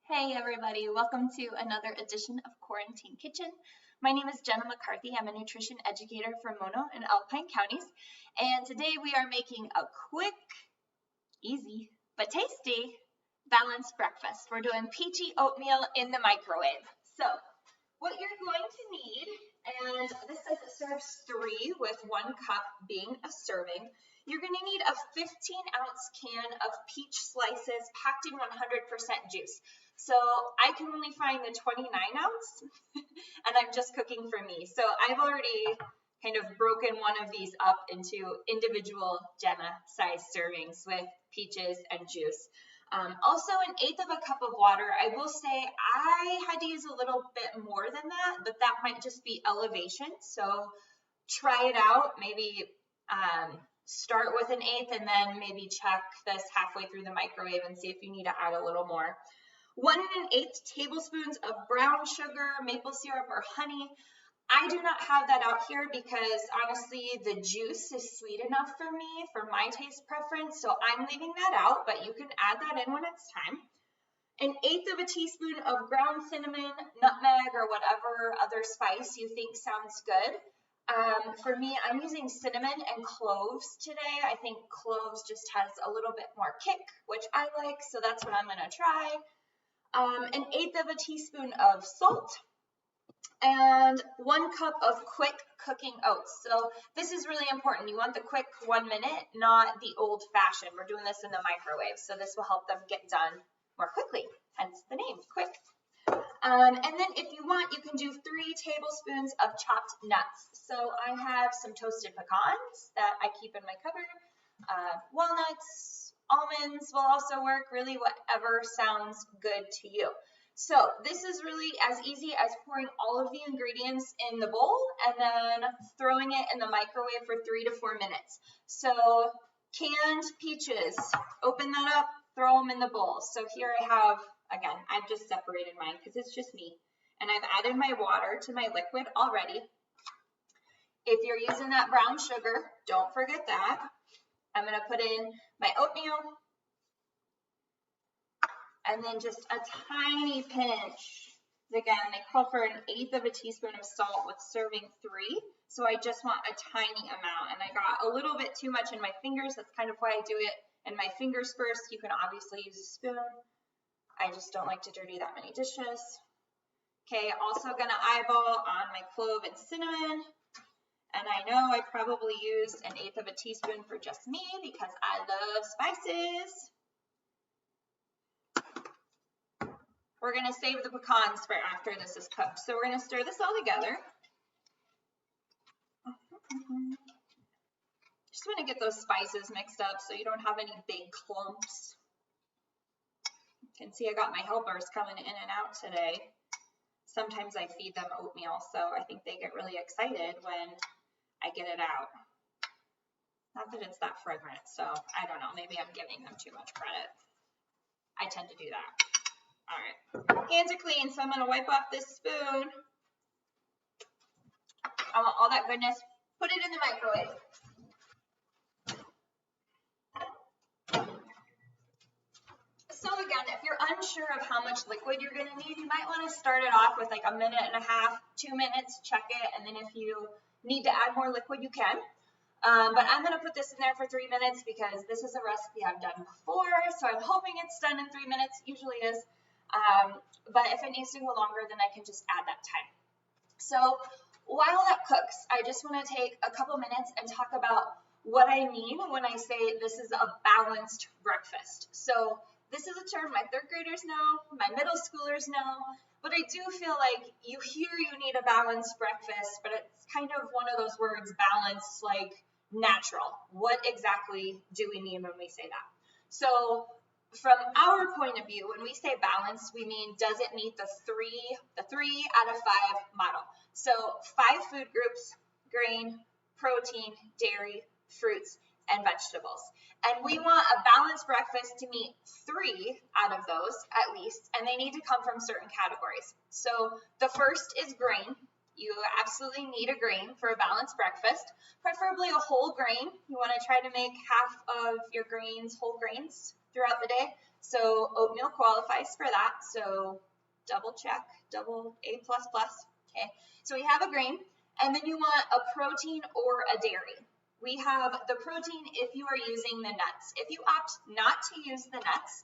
Hey everybody, welcome to another edition of Quarantine Kitchen. My name is Jenna McCarthy. I'm a nutrition educator for Mono and Alpine counties. And today we are making a quick, easy, but tasty balanced breakfast. We're doing peachy oatmeal in the microwave. So what you're going to need, and this says it serves 3 with 1 cup being a serving. You're going to need a 15-ounce can of peach slices packed in 100% juice. So I can only find the 29-ounce, and I'm just cooking for me. So I've already kind of broken one of these up into individual Jenna-sized servings with peaches and juice. Also, 1/8 of a cup of water. I will say I had to use a little bit more than that, but that might just be elevation. So try it out. Maybe start with 1/8 and then maybe check this halfway through the microwave and see if you need to add a little more. 1 1/8 tablespoons of brown sugar, maple syrup, or honey. I do not have that out here because honestly the juice is sweet enough for me for my taste preference, so I'm leaving that out, but you can add that in when it's time. 1/8 of a teaspoon of ground cinnamon, nutmeg, or whatever other spice you think sounds good. For me, I'm using cinnamon and cloves today. I think cloves just has a little bit more kick, which I like, so that's what I'm going to try. 1/8 of a teaspoon of salt, and 1 cup of quick cooking oats. So this is really important. You want the quick 1 minute, not the old fashioned. We're doing this in the microwave, so this will help them get done more quickly, hence the name, quick. And then if you want, you can do 3 tablespoons of chopped nuts. So I have some toasted pecans that I keep in my cupboard, walnuts, almonds will also work, really whatever sounds good to you. So this is really as easy as pouring all of the ingredients in the bowl and then throwing it in the microwave for 3 to 4 minutes. So canned peaches, open that up, throw them in the bowl. So here I have, again, I've just separated mine because it's just me. And I've added my water to my liquid already. If you're using that brown sugar, don't forget that. I'm going to put in my oatmeal. And then just a tiny pinch. Again, they call for 1/8 of a teaspoon of salt with serving 3. So I just want a tiny amount. And I got a little bit too much in my fingers. That's kind of why I do it in my fingers first. You can obviously use a spoon. I just don't like to dirty that many dishes. Okay, also going to eyeball on my clove and cinnamon. And I know I probably used 1/8 of a teaspoon for just me because I love spices. We're going to save the pecans for after this is cooked. So we're going to stir this all together. Just want to get those spices mixed up so you don't have any big clumps. You can see I got my helpers coming in and out today. Sometimes I feed them oatmeal, so I think they get really excited when I get it out. Not that it's that fragrant, so I don't know. Maybe I'm giving them too much credit. I tend to do that. All right, hands are clean, so I'm going to wipe off this spoon. I want all that goodness. Put it in the microwave. So again, if you're unsure of how much liquid you're going to need, you might want to start it off with like 1.5 minutes, 2 minutes, check it, and then if you need to add more liquid, you can. But I'm going to put this in there for 3 minutes because this is a recipe I've done before, so I'm hoping it's done in 3 minutes. Usually is. But if it needs to go longer, then I can just add that time. So while that cooks, I just want to take a couple minutes and talk about what I mean when I say this is a balanced breakfast. So this is a term my 3rd graders know, my middle schoolers know, but I do feel like you hear you need a balanced breakfast, but it's kind of one of those words, balanced, like natural. What exactly do we mean when we say that? So from our point of view, when we say balanced, we mean does it meet the 3 out of 5 model? So 5 food groups: grain, protein, dairy, fruits, and vegetables. And we want a balanced breakfast to meet 3 out of those at least, and they need to come from certain categories. So the first is grain. You absolutely need a grain for a balanced breakfast, preferably a whole grain. You want to try to make half of your grains whole grains throughout the day. So oatmeal qualifies for that. So double check, double A++. Okay, so we have a grain, and then you want a protein or a dairy. We have the protein if you are using the nuts. If you opt not to use the nuts,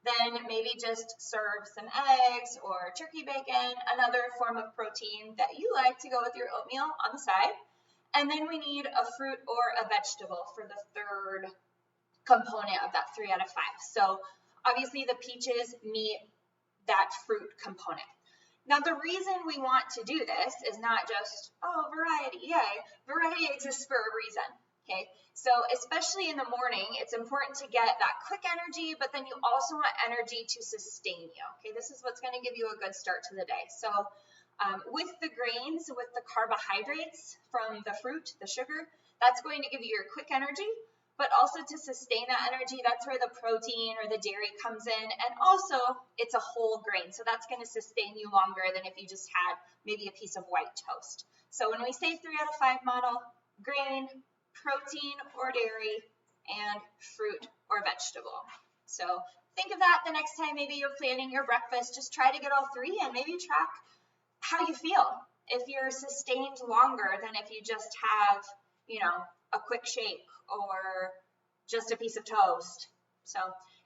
then maybe just serve some eggs or turkey bacon, another form of protein that you like to go with your oatmeal on the side. And then we need a fruit or a vegetable for the third component of that 3 out of 5. So obviously the peaches meet that fruit component. Now, the reason we want to do this is not just, oh, variety, yay. Variety exists for a reason, okay? So especially in the morning, it's important to get that quick energy, but then you also want energy to sustain you, okay? This is what's gonna give you a good start to the day. So with the grains, with the carbohydrates from the fruit, the sugar, that's going to give you your quick energy. But also to sustain that energy, that's where the protein or the dairy comes in. And also, it's a whole grain, so that's going to sustain you longer than if you just had maybe a piece of white toast. So when we say 3 out of 5 model, grain, protein or dairy, and fruit or vegetable. So think of that the next time maybe you're planning your breakfast. Just try to get all 3 and maybe track how you feel. If you're sustained longer than if you just have, you know, a quick shake or just a piece of toast. So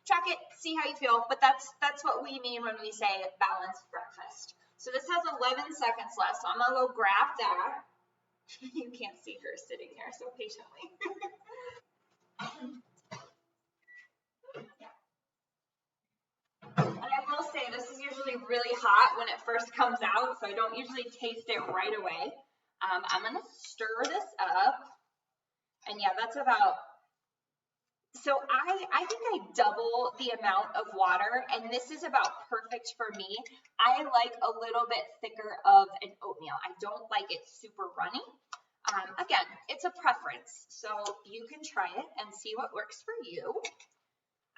track it, see how you feel, but that's what we mean when we say balanced breakfast. So this has 11 seconds left, so I'm gonna go grab that. You can't see her sitting there so patiently. And I will say this is usually really hot when it first comes out, so I don't usually taste it right away. I'm gonna stir this up. And yeah, that's about, so I think I double the amount of water, and this is about perfect for me. I like a little bit thicker of an oatmeal. I don't like it super runny. Again, it's a preference, so you can try it and see what works for you.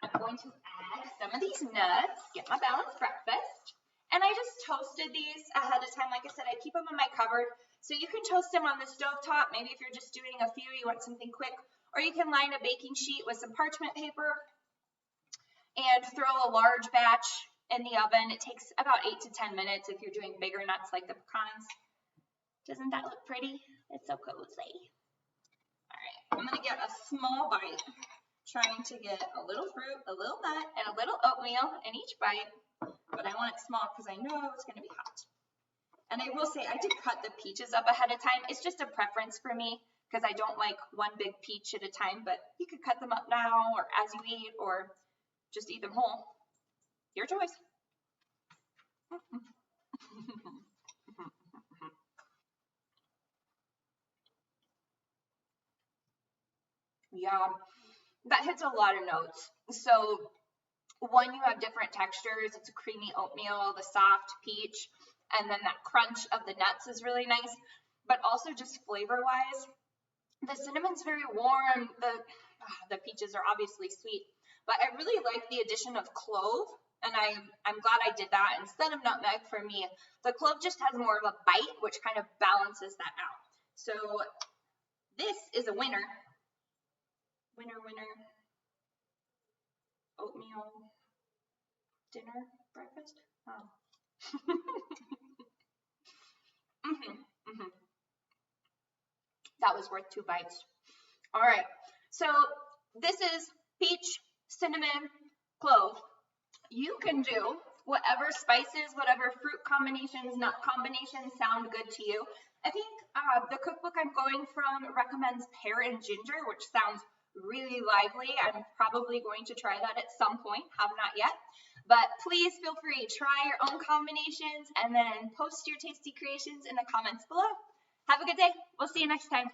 I'm going to add some of these nuts, get my balanced breakfast. And I just toasted these ahead of time. Like I said, I keep them in my cupboard. So you can toast them on the stovetop. Maybe if you're just doing a few, you want something quick. Or you can line a baking sheet with some parchment paper and throw a large batch in the oven. It takes about 8 to 10 minutes if you're doing bigger nuts like the pecans. Doesn't that look pretty? It's so cozy. All right, I'm going to get a small bite, trying to get a little fruit, a little nut, and a little oatmeal in each bite. But I want it small because I know it's going to be hot. And I will say I did cut the peaches up ahead of time. It's just a preference for me because I don't like one big peach at a time, but you could cut them up now or as you eat or just eat them whole. Your choice. Yeah, that hits a lot of notes. So one, you have different textures. It's a creamy oatmeal, the soft peach, and then that crunch of the nuts is really nice. But also just flavor-wise, the cinnamon's very warm. The peaches are obviously sweet, but I really like the addition of clove, and I'm glad I did that instead of nutmeg for me. The clove just has more of a bite, which kind of balances that out. So this is a winner. Winner, winner. Oatmeal dinner, breakfast. Oh. That was worth 2 bites. All right, so this is peach, cinnamon, clove. You can do whatever spices, whatever fruit combinations, nut combinations sound good to you. I think the cookbook I'm going from recommends pear and ginger, which sounds really lively. I'm probably going to try that at some point, have not yet. But please feel free to try your own combinations and then post your tasty creations in the comments below. Have a good day. We'll see you next time.